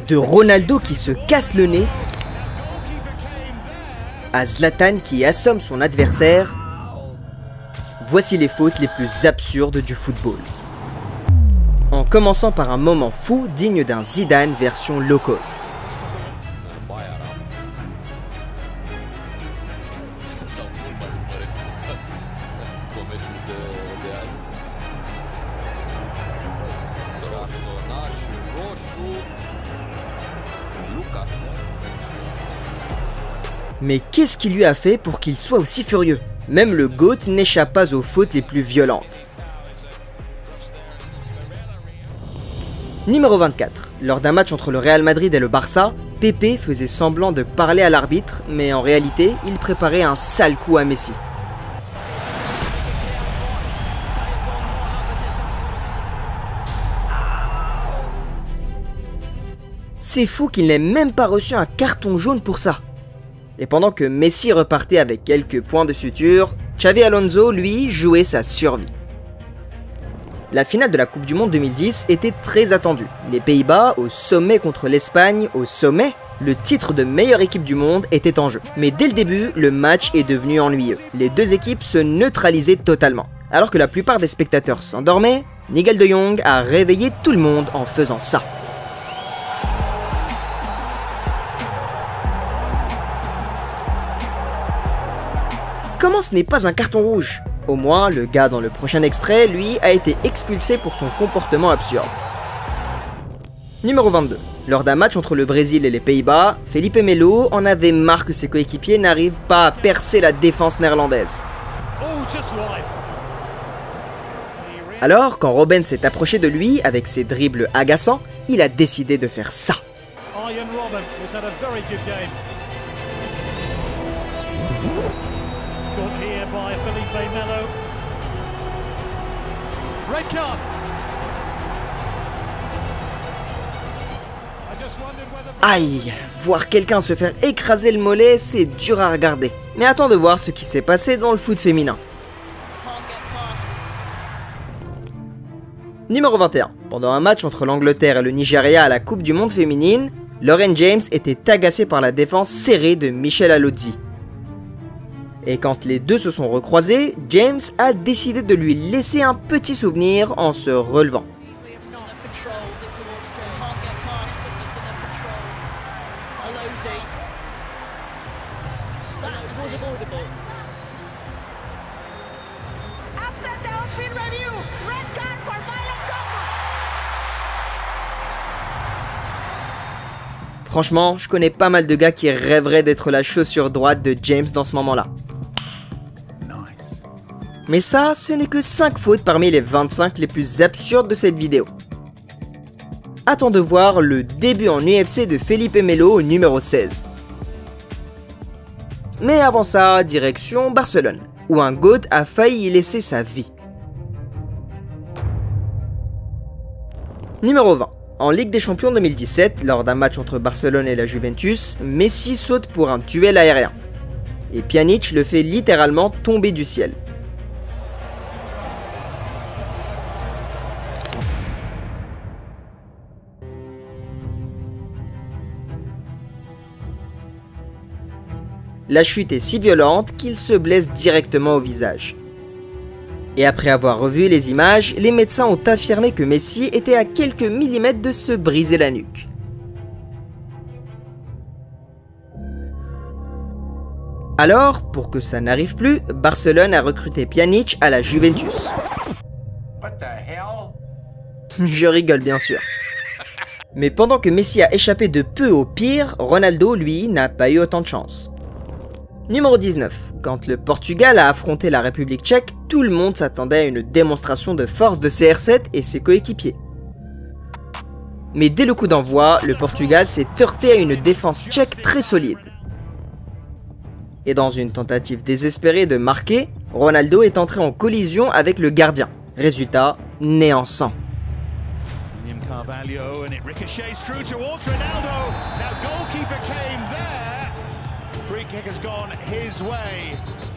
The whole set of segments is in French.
De Ronaldo qui se casse le nez à Zlatan qui assomme son adversaire, voici les fautes les plus absurdes du football. En commençant par un moment fou digne d'un Zidane version low cost. Mais qu'est-ce qui lui a fait pour qu'il soit aussi furieux? Même le GOAT n'échappe pas aux fautes les plus violentes. Numéro 24. Lors d'un match entre le Real Madrid et le Barça, Pepe faisait semblant de parler à l'arbitre, mais en réalité, il préparait un sale coup à Messi. C'est fou qu'il n'ait même pas reçu un carton jaune pour ça. Et pendant que Messi repartait avec quelques points de suture, Xavi Alonso, lui, jouait sa survie. La finale de la Coupe du Monde 2010 était très attendue. Les Pays-Bas, au sommet contre l'Espagne, au sommet, le titre de meilleure équipe du monde était en jeu. Mais dès le début, le match est devenu ennuyeux. Les deux équipes se neutralisaient totalement. Alors que la plupart des spectateurs s'endormaient, Nigel de Jong a réveillé tout le monde en faisant ça. Comment ce n'est pas un carton rouge? Au moins, le gars dans le prochain extrait, lui, a été expulsé pour son comportement absurde. Numéro 22. Lors d'un match entre le Brésil et les Pays-Bas, Felipe Melo en avait marre que ses coéquipiers n'arrivent pas à percer la défense néerlandaise. Alors, quand Robben s'est approché de lui avec ses dribbles agaçants, il a décidé de faire ça. Aïe, voir quelqu'un se faire écraser le mollet, c'est dur à regarder. Mais attends de voir ce qui s'est passé dans le foot féminin. Numéro 21. Pendant un match entre l'Angleterre et le Nigeria à la Coupe du Monde féminine, Lauren James était agacée par la défense serrée de Michelle Alozzi. Et quand les deux se sont recroisés, James a décidé de lui laisser un petit souvenir en se relevant. Franchement, je connais pas mal de gars qui rêveraient d'être la chaussure droite de James dans ce moment-là. Mais ça, ce n'est que 5 fautes parmi les 25 les plus absurdes de cette vidéo. Attends de voir le début en UFC de Felipe Melo au numéro 16. Mais avant ça, direction Barcelone, où un GOAT a failli y laisser sa vie. Numéro 20. En Ligue des Champions 2017, lors d'un match entre Barcelone et la Juventus, Messi saute pour un duel aérien. Et Pjanic le fait littéralement tomber du ciel. La chute est si violente qu'il se blesse directement au visage. Et après avoir revu les images, les médecins ont affirmé que Messi était à quelques millimètres de se briser la nuque. Alors, pour que ça n'arrive plus, Barcelone a recruté Pjanic à la Juventus. Je rigole bien sûr. Mais pendant que Messi a échappé de peu au pire, Ronaldo, lui, n'a pas eu autant de chance. Numéro 19. Quand le Portugal a affronté la République tchèque, tout le monde s'attendait à une démonstration de force de CR7 et ses coéquipiers. Mais dès le coup d'envoi, le Portugal s'est heurté à une défense tchèque très solide. Et dans une tentative désespérée de marquer, Ronaldo est entré en collision avec le gardien. Résultat, néant sang.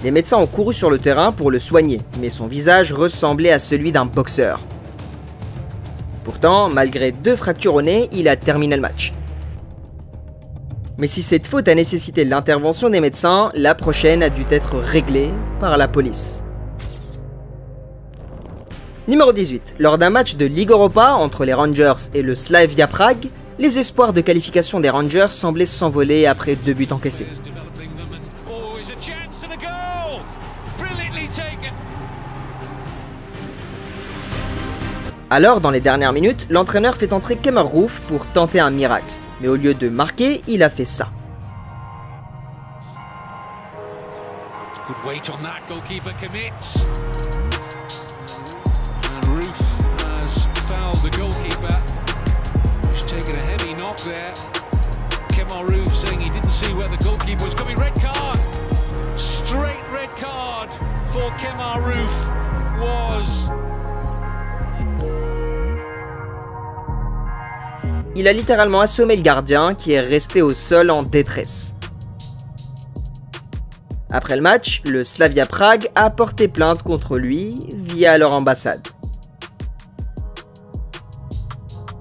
Les médecins ont couru sur le terrain pour le soigner, mais son visage ressemblait à celui d'un boxeur. Pourtant, malgré 2 fractures au nez, il a terminé le match. Mais si cette faute a nécessité l'intervention des médecins, la prochaine a dû être réglée par la police. Numéro 18. Lors d'un match de Ligue Europa entre les Rangers et le Slavia Prague, les espoirs de qualification des Rangers semblaient s'envoler après 2 buts encaissés. Alors, dans les dernières minutes, l'entraîneur fait entrer Kemar Roofe pour tenter un miracle. Mais au lieu de marquer, il a fait ça. Il a littéralement assommé le gardien qui est resté au sol en détresse. Après le match, le Slavia Prague a porté plainte contre lui via leur ambassade.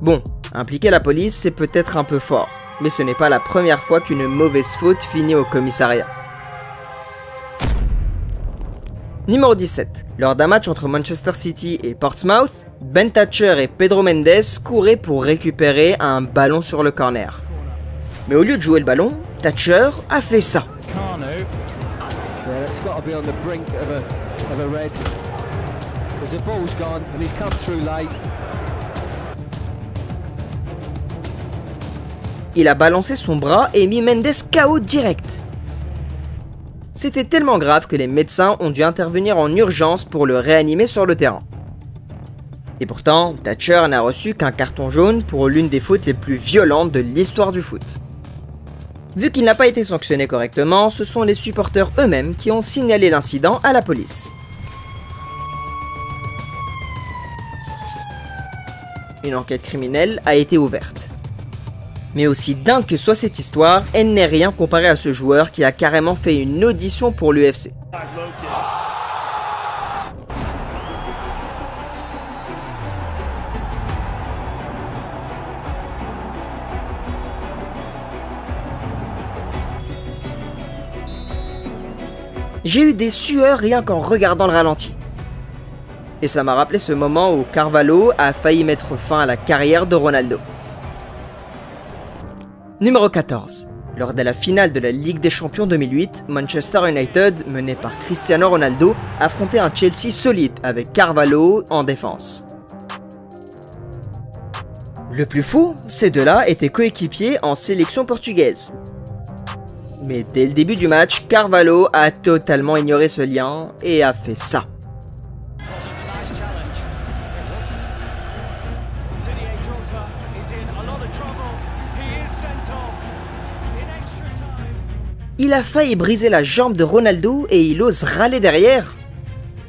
Bon, impliquer la police c'est peut-être un peu fort, mais ce n'est pas la première fois qu'une mauvaise faute finit au commissariat. Numéro 17. Lors d'un match entre Manchester City et Portsmouth, Ben Thatcher et Pedro Mendes couraient pour récupérer un ballon sur le corner. Mais au lieu de jouer le ballon, Thatcher a fait ça. Il a balancé son bras et mis Mendes KO direct. C'était tellement grave que les médecins ont dû intervenir en urgence pour le réanimer sur le terrain. Et pourtant, Thatcher n'a reçu qu'un carton jaune pour l'une des fautes les plus violentes de l'histoire du foot. Vu qu'il n'a pas été sanctionné correctement, ce sont les supporters eux-mêmes qui ont signalé l'incident à la police. Une enquête criminelle a été ouverte. Mais aussi dingue que soit cette histoire, elle n'est rien comparée à ce joueur qui a carrément fait une audition pour l'UFC. J'ai eu des sueurs rien qu'en regardant le ralenti. Et ça m'a rappelé ce moment où Carvalho a failli mettre fin à la carrière de Ronaldo. Numéro 14. Lors de la finale de la Ligue des Champions 2008, Manchester United, mené par Cristiano Ronaldo, affrontait un Chelsea solide avec Carvalho en défense. Le plus fou, ces deux-là étaient coéquipiers en sélection portugaise. Mais dès le début du match, Carvalho a totalement ignoré ce lien et a fait ça. Il a failli briser la jambe de Ronaldo et il ose râler derrière.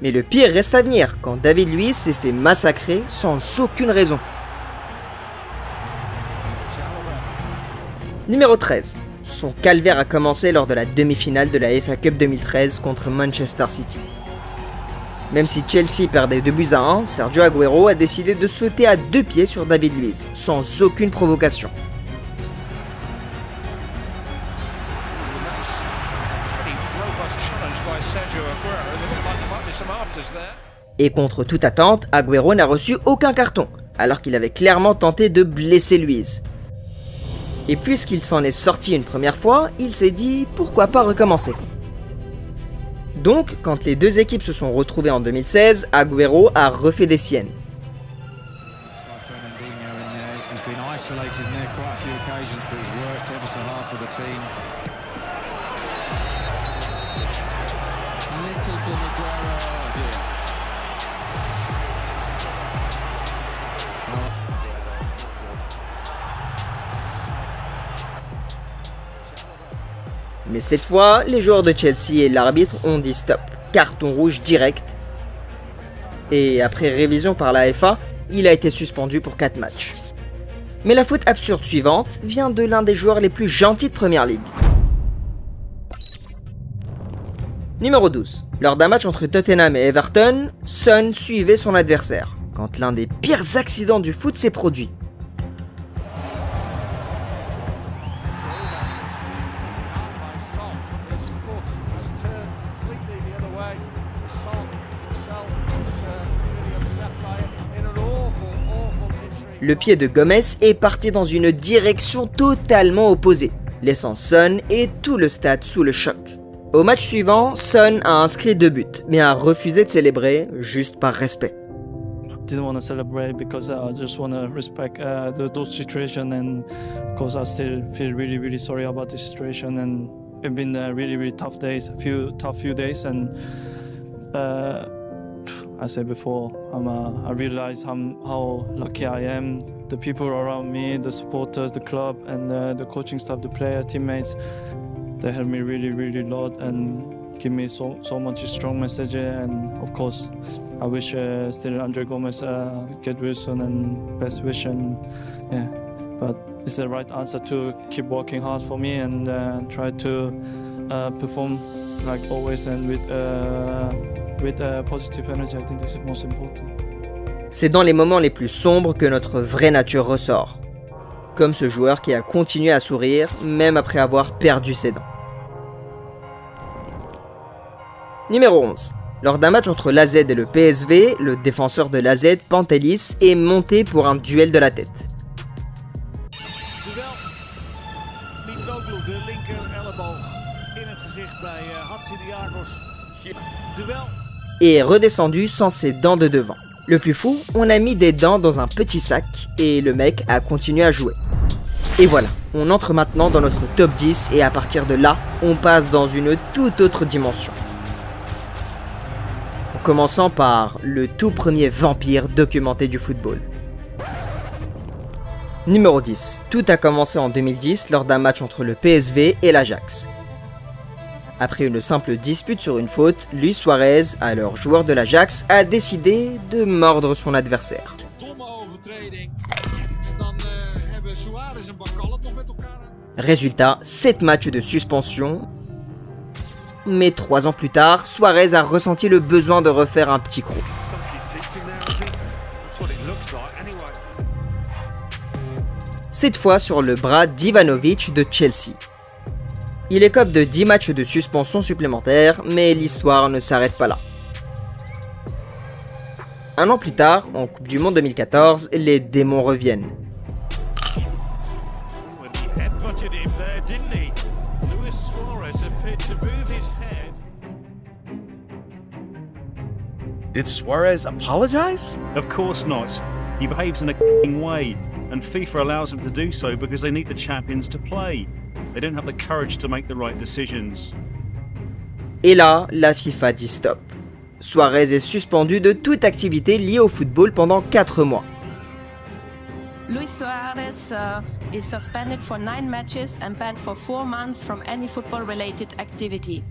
Mais le pire reste à venir quand David Luiz s'est fait massacrer sans aucune raison. Numéro 13. Son calvaire a commencé lors de la demi-finale de la FA Cup 2013 contre Manchester City. Même si Chelsea perdait 2-1, Sergio Agüero a décidé de sauter à 2 pieds sur David Luiz, sans aucune provocation. Et contre toute attente, Agüero n'a reçu aucun carton, alors qu'il avait clairement tenté de blesser Luiz. Et puisqu'il s'en est sorti une première fois, il s'est dit pourquoi pas recommencer. Donc, quand les deux équipes se sont retrouvées en 2016, Agüero a refait des siennes. Mais cette fois, les joueurs de Chelsea et l'arbitre ont dit stop, carton rouge direct. Et après révision par la FA, il a été suspendu pour 4 matchs. Mais la faute absurde suivante vient de l'un des joueurs les plus gentils de Premier League. Numéro 12. Lors d'un match entre Tottenham et Everton, Son suivait son adversaire, quand l'un des pires accidents du foot s'est produit. Le pied de Gomez est parti dans une direction totalement opposée, laissant Son et tout le stade sous le choc. Au match suivant, Son a inscrit 2 buts, mais a refusé de célébrer juste par respect. Didn't want to celebrate because I just want to respect those situations, and of course I still feel really sorry about this situation, and it's been really tough days, tough few days, and I said before, I realize how lucky I am. The people around me, the supporters, the club, and the coaching staff, the players, teammates, they helped me really a lot and give me so much strong message. And of course, I wish still Andre Gomez get Wilson and best wish, and yeah. But it's the right answer to keep working hard for me and try to perform like always and with positive energy. I think this is most important. C'est dans les moments les plus sombres que notre vraie nature ressort. Comme ce joueur qui a continué à sourire même après avoir perdu ses dents. Numéro 11. Lors d'un match entre l'AZ et le PSV, le défenseur de l'AZ, Pantelis, est monté pour un duel de la tête. Et est redescendu sans ses dents de devant. Le plus fou, on a mis des dents dans un petit sac et le mec a continué à jouer. Et voilà, on entre maintenant dans notre top 10 et à partir de là, on passe dans une toute autre dimension. En commençant par le tout premier vampire documenté du football. Numéro 10. Tout a commencé en 2010 lors d'un match entre le PSV et l'Ajax. Après une simple dispute sur une faute, Luis Suarez, alors joueur de l'Ajax, a décidé de mordre son adversaire. Résultat, 7 matchs de suspension. Mais 3 ans plus tard, Suarez a ressenti le besoin de refaire un petit croc. Cette fois sur le bras d'Ivanovic de Chelsea. Il écope de 10 matchs de suspension supplémentaires, mais l'histoire ne s'arrête pas là. Un an plus tard, en Coupe du Monde 2014, les démons reviennent. Did Suarez apologize? Of course not. He behaves in a f***ing way, and FIFA allows him to do so because they need the champions to play. They don't have the courage to make the right decisions. Et là, la FIFA dit stop. Suarez est suspendu de toute activité liée au football pendant 4 mois. Luis Suarez is suspended for 9 matches and banned for 4 months from any football-related activity.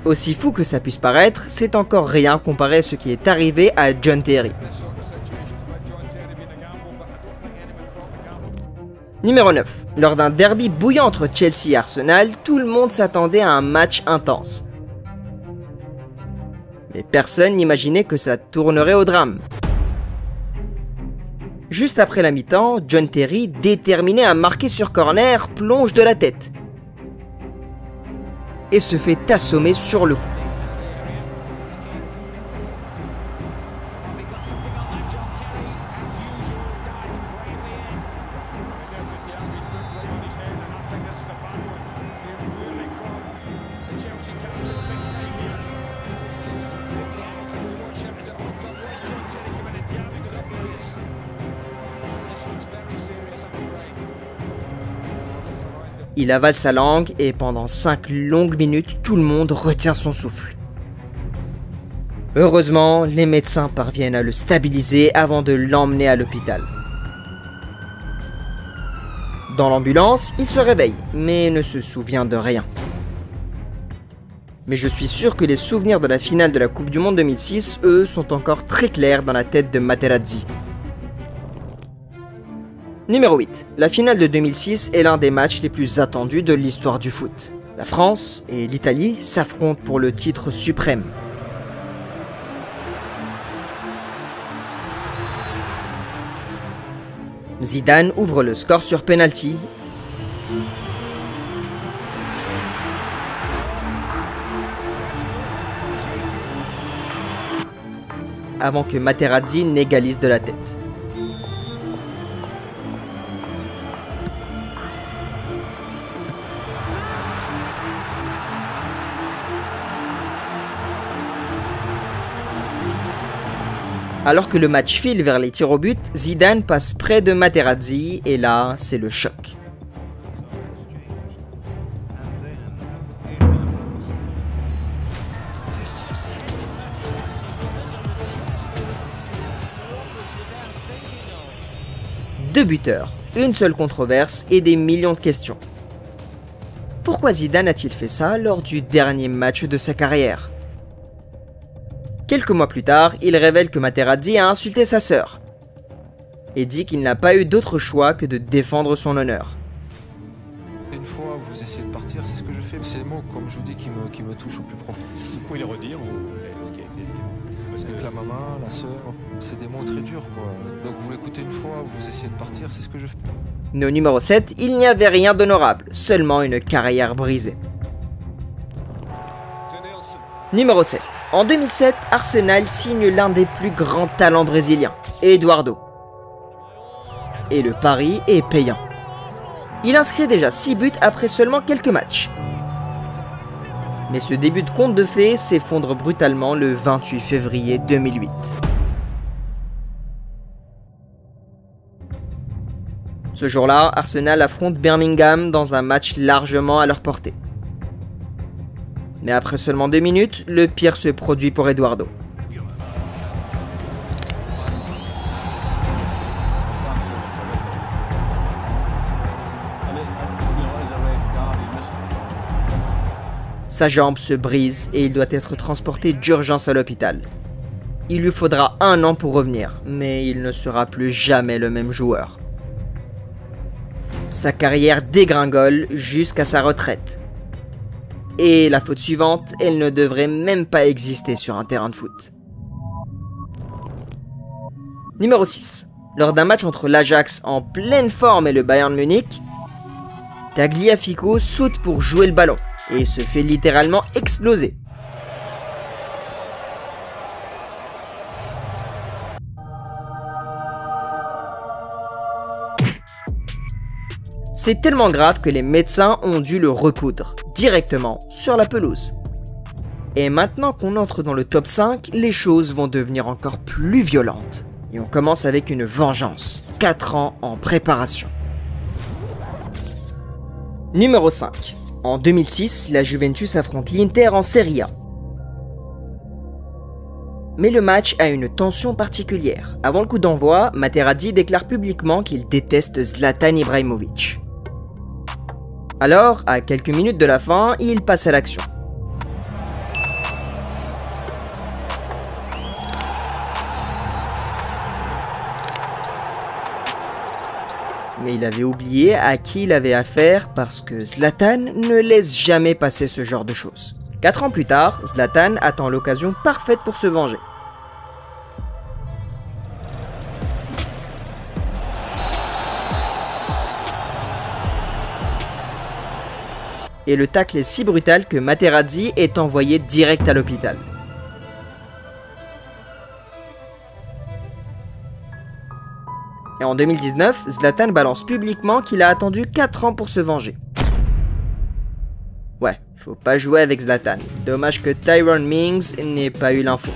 Aussi fou que ça puisse paraître, c'est encore rien comparé à ce qui est arrivé à John Terry. Numéro 9. Lors d'un derby bouillant entre Chelsea et Arsenal, tout le monde s'attendait à un match intense. Mais personne n'imaginait que ça tournerait au drame. Juste après la mi-temps, John Terry, déterminé à marquer sur corner, plonge de la tête. Et se fait assommer sur le coup. Il avale sa langue et pendant 5 longues minutes, tout le monde retient son souffle. Heureusement, les médecins parviennent à le stabiliser avant de l'emmener à l'hôpital. Dans l'ambulance, il se réveille, mais ne se souvient de rien. Mais je suis sûr que les souvenirs de la finale de la Coupe du Monde 2006, eux, sont encore très clairs dans la tête de Materazzi. Numéro 8. La finale de 2006 est l'un des matchs les plus attendus de l'histoire du foot. La France et l'Italie s'affrontent pour le titre suprême. Zidane ouvre le score sur penalty. Avant que Materazzi n'égalise de la tête. Alors que le match file vers les tirs au but, Zidane passe près de Materazzi et là, c'est le choc. Deux buteurs, une seule controverse et des millions de questions. Pourquoi Zidane a-t-il fait ça lors du dernier match de sa carrière? Quelques mois plus tard, il révèle que Materazzi a insulté sa sœur et dit qu'il n'a pas eu d'autre choix que de défendre son honneur. Une fois vous essayez de partir, c'est ce que je fais. C'est les mots, comme je vous dis, qui me touchent au plus profond. Vous pouvez les redire ce qui a été dit? Avec la maman, la sœur, c'est des mots très durs quoi. Donc vous l'écoutez une fois, vous essayez de partir, c'est ce que je fais. Mais au numéro 7, il n'y avait rien d'honorable, seulement une carrière brisée. Numéro 7. En 2007, Arsenal signe l'un des plus grands talents brésiliens, Eduardo. Et le pari est payant. Il inscrit déjà 6 buts après seulement quelques matchs. Mais ce début de conte de fées s'effondre brutalement le 28 février 2008. Ce jour-là, Arsenal affronte Birmingham dans un match largement à leur portée. Mais après seulement 2 minutes, le pire se produit pour Eduardo. Sa jambe se brise et il doit être transporté d'urgence à l'hôpital. Il lui faudra 1 an pour revenir, mais il ne sera plus jamais le même joueur. Sa carrière dégringole jusqu'à sa retraite. Et la faute suivante, elle ne devrait même pas exister sur un terrain de foot. Numéro 6. Lors d'un match entre l'Ajax en pleine forme et le Bayern Munich, Tagliafico saute pour jouer le ballon et se fait littéralement exploser. C'est tellement grave que les médecins ont dû le recoudre directement sur la pelouse. Et maintenant qu'on entre dans le top 5, les choses vont devenir encore plus violentes. Et on commence avec une vengeance. 4 ans en préparation. Numéro 5. En 2006, la Juventus affronte l'Inter en Serie A. Mais le match a une tension particulière. Avant le coup d'envoi, Materazzi déclare publiquement qu'il déteste Zlatan Ibrahimovic. Alors, à quelques minutes de la fin, il passe à l'action. Mais il avait oublié à qui il avait affaire parce que Zlatan ne laisse jamais passer ce genre de choses. 4 ans plus tard, Zlatan attend l'occasion parfaite pour se venger. Et le tacle est si brutal que Materazzi est envoyé direct à l'hôpital. Et en 2019, Zlatan balance publiquement qu'il a attendu 4 ans pour se venger. Ouais, faut pas jouer avec Zlatan. Dommage que Tyrone Mings n'ait pas eu l'info.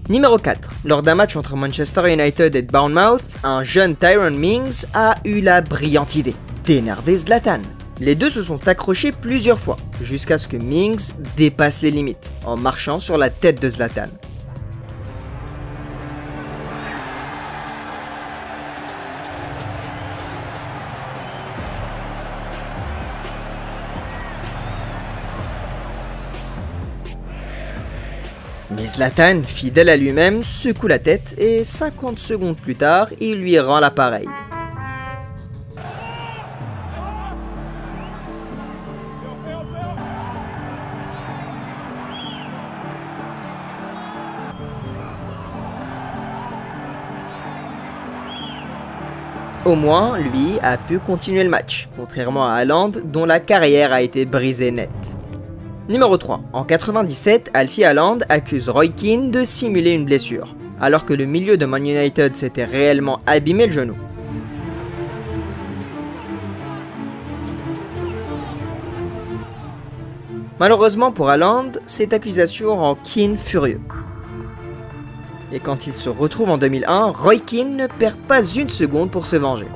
Numéro 4. Lors d'un match entre Manchester United et Bournemouth, un jeune Tyrone Mings a eu la brillante idée d'énerver Zlatan. Les deux se sont accrochés plusieurs fois, jusqu'à ce que Mings dépasse les limites, en marchant sur la tête de Zlatan. Mais Zlatan, fidèle à lui-même, secoue la tête et 50 secondes plus tard, il lui rend l'appareil. Au moins, lui a pu continuer le match, contrairement à Haaland, dont la carrière a été brisée net. Numéro 3. En 97, Alfie Haaland accuse Roy Keane de simuler une blessure, alors que le milieu de Man United s'était réellement abîmé le genou. Malheureusement pour Haaland, cette accusation rend Keane furieux. Et quand il se retrouve en 2001, Roy Keane ne perd pas une seconde pour se venger.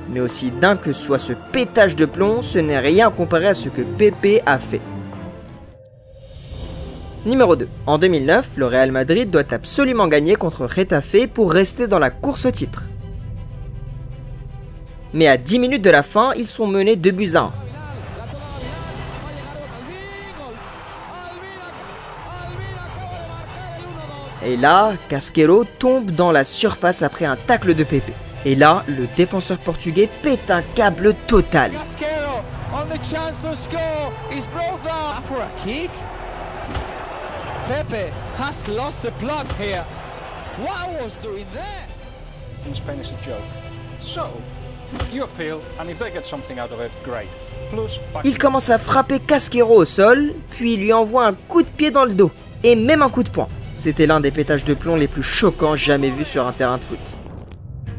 Mais aussi dingue que soit ce pétage de plomb, ce n'est rien comparé à ce que Pepe a fait. Numéro 2. En 2009, le Real Madrid doit absolument gagner contre Getafe pour rester dans la course au titre. Mais à 10 minutes de la fin, ils sont menés 2-1. Et là, Casquero tombe dans la surface après un tacle de Pepe. Et là, le défenseur portugais pète un câble total. Casquero on the chance to score. He's brought that for a kick. Pepe has lost the plot here. What I was doing there? In Spain is a joke. So, you appeal, and if they get something out of it, great. Plus, Il commence à frapper Casquero au sol, puis il lui envoie un coup de pied dans le dos, et même un coup de poing. C'était l'un des pétages de plomb les plus choquants jamais vus sur un terrain de foot.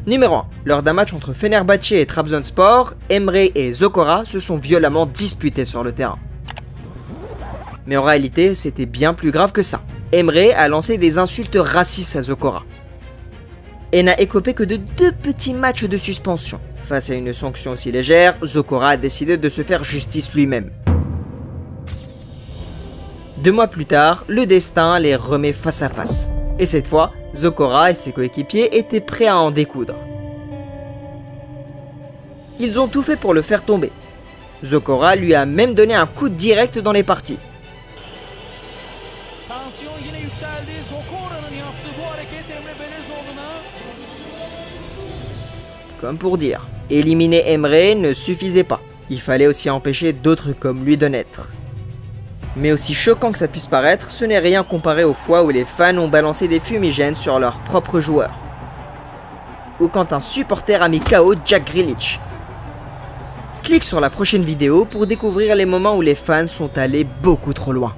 Numéro 1. Lors d'un match entre Fenerbahçe et Trabzonspor, Emre et Zokora se sont violemment disputés sur le terrain. Mais en réalité, c'était bien plus grave que ça. Emre a lancé des insultes racistes à Zokora. Et n'a écopé que de 2 petits matchs de suspension. Face à une sanction aussi légère, Zokora a décidé de se faire justice lui-même. 2 mois plus tard, le destin les remet face à face. Et cette fois, Zokora et ses coéquipiers étaient prêts à en découdre. Ils ont tout fait pour le faire tomber. Zokora lui a même donné un coup direct dans les parties. Comme pour dire, éliminer Emre ne suffisait pas. Il fallait aussi empêcher d'autres comme lui de naître. Mais aussi choquant que ça puisse paraître, ce n'est rien comparé aux fois où les fans ont balancé des fumigènes sur leurs propres joueurs. Ou quand un supporter a mis KO Jack Grealish. Clique sur la prochaine vidéo pour découvrir les moments où les fans sont allés beaucoup trop loin.